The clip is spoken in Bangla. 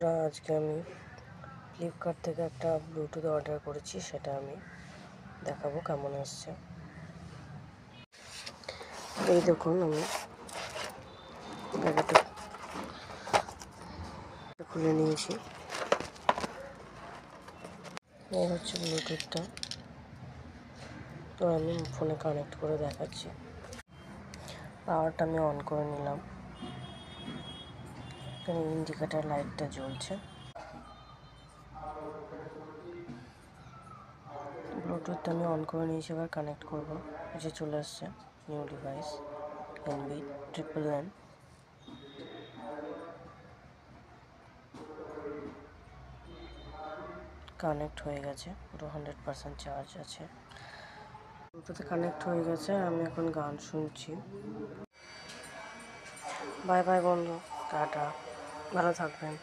আজকে আমি ফ্লিপকার্ট থেকে একটা ব্লুটুথ অর্ডার করেছি, সেটা আমি দেখাবো কেমন আসছে। এই দেখুন, আমি প্যাকেটটা খুলে নিয়েছি। এই হচ্ছে ব্লুটুথটা। তো আমি ফোনে কানেক্ট করে দেখাচ্ছি। পাওয়ারটা আমি অন করে নিলাম। এখানে ইন্ডিকেটার লাইটটা জ্বলছে। ব্লুটুথটা আমি অন করে নিয়েছি, এবার কানেক্ট করবো। এই যে চলে আসছে নিউ ডিভাইস NB999। কানেক্ট হয়ে গেছে, পুরো 100% চার্জ আছে। ব্লুটুথে কানেক্ট হয়ে গেছে, আমি এখন গান শুনছি। বাই বাই বন্ধু, টাটা, ভালো থাকবেন।